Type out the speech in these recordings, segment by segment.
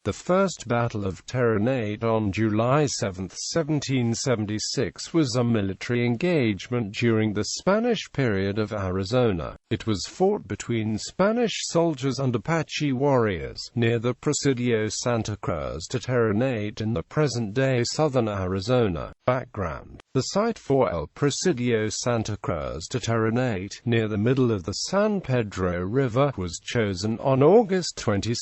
The First Battle of Terrenate on July 7, 1776 was a military engagement during the Spanish period of Arizona. It was fought between Spanish soldiers and Apache warriors, near the Presidio Santa Cruz-to Terrenate in the present-day southern Arizona. Background: the site for El Presidio Santa Cruz-to Terrenate, near the middle of the San Pedro River, was chosen on August 22,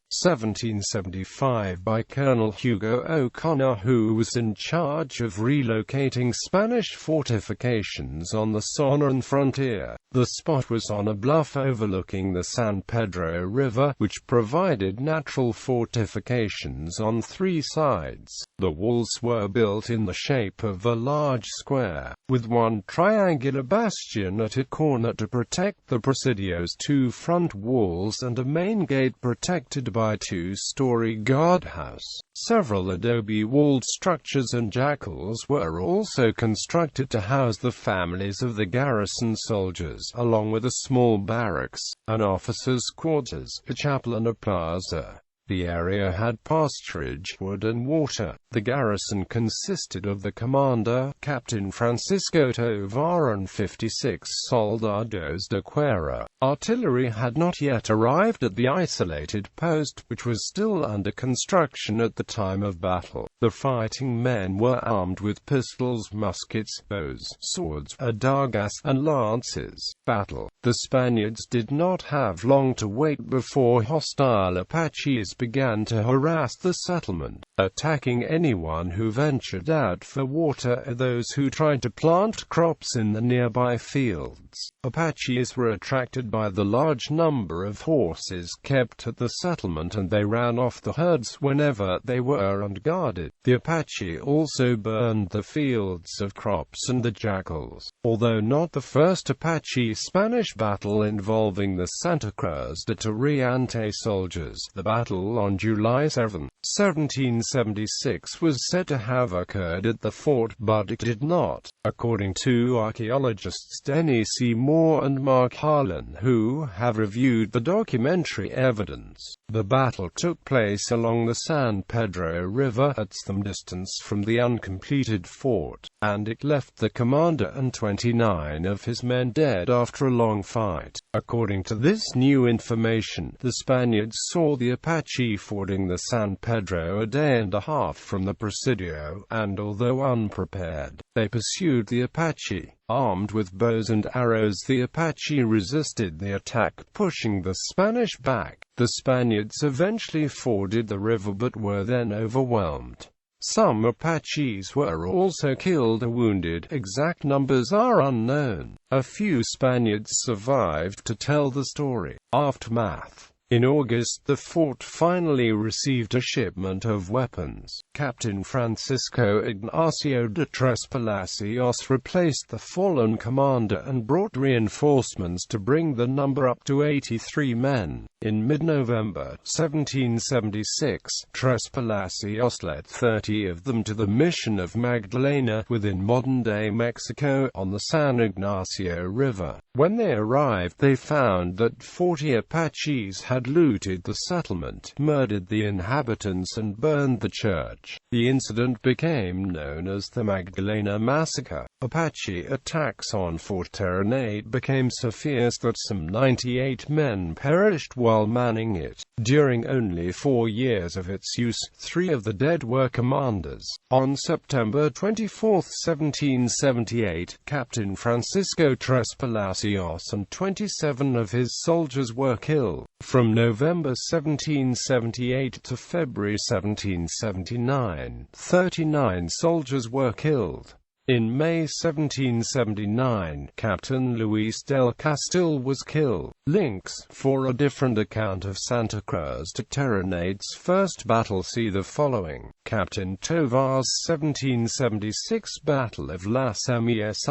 1775 by Colonel Hugo O'Connor, who was in charge of relocating Spanish fortifications on the Sonoran frontier. The spot was on a bluff overlooking the San Pedro River, which provided natural fortifications on three sides. The walls were built in the shape of a large square, with one triangular bastion at its corner to protect the Presidio's two front walls and a main gate protected by a two-story guardhouse. Several adobe-walled structures and jackals were also constructed to house the families of the garrison soldiers, along with a small barracks, an officers' quarters, a chapel and a plaza. The area had pasturage, wood and water. The garrison consisted of the commander, Captain Francisco Tovar, and 56 soldados de cuerda. Artillery had not yet arrived at the isolated post, which was still under construction at the time of battle. The fighting men were armed with pistols, muskets, bows, swords, adagas, and lances. Battle. The Spaniards did not have long to wait before hostile Apaches began to harass the settlement, attacking anyone who ventured out for water or those who tried to plant crops in the nearby fields. Apaches were attracted by the large number of horses kept at the settlement, and they ran off the herds whenever they were unguarded. The Apache also burned the fields of crops and the jackals. Although not the first Apache-Spanish battle involving the Santa Cruz-de Terrenate soldiers, the battle on July 7, 1776 was said to have occurred at the fort, but it did not, according to archaeologists Dennis C. Moore and Mark Harlan, who have reviewed the documentary evidence. The battle took place along the San Pedro River, at some distance from the uncompleted fort, and it left the commander and 29 of his men dead after a long fight. According to this new information, the Spaniards saw the Apache fording the San Pedro a day and a half from the Presidio, and although unprepared, they pursued the Apache. Armed with bows and arrows, the Apache resisted the attack, pushing the Spanish back. The Spaniards eventually forded the river but were then overwhelmed. Some Apaches were also killed or wounded. Exact numbers are unknown. A few Spaniards survived to tell the story. Aftermath. In August, the fort finally received a shipment of weapons. Captain Francisco Ignacio de Tres Palacios replaced the fallen commander and brought reinforcements to bring the number up to 83 men. In mid-November 1776, Tres Palacios led 30 of them to the mission of Magdalena, within modern-day Mexico, on the San Ignacio River. When they arrived, they found that 40 Apaches had looted the settlement, murdered the inhabitants, and burned the church. The incident became known as the Magdalena Massacre. Apache attacks on Fort Terrenate became so fierce that some 98 men perished while manning it. During only 4 years of its use, 3 of the dead were commanders. On September 24, 1778, Captain Francisco Tres Palacios and 27 of his soldiers were killed. From November 1778 to February 1779, 39 soldiers were killed. In May 1779, Captain Luis del Castil was killed. Links. For a different account of Santa Cruz-to Terrenate's first battle, see the following. Captain Tovar's 1776 Battle of Las Mies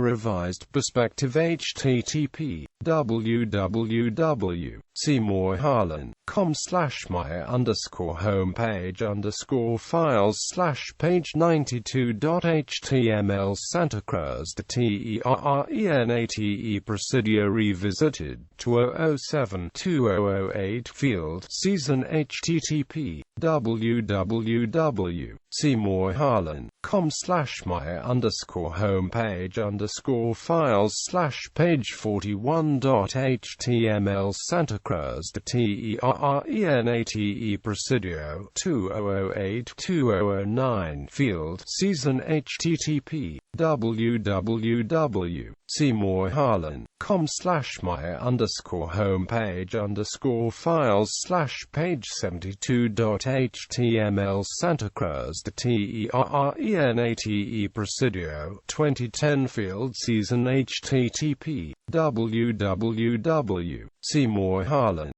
revised perspective http www.seymourharlan.com/my_homepage_files/page 92.html Santa Cruz.Terrenate Presidio revisited 2007-2008 field season http www.seymourharlan.com/my_homepage_files/page 41.html Santa Cruz.Terrenate Presidio 2008-2009 field season http www.seymourharlan.com/my_homepage_files/page 72.html Santa Cruz.Terrenate Presidio 2010 field season http www.seymourharlan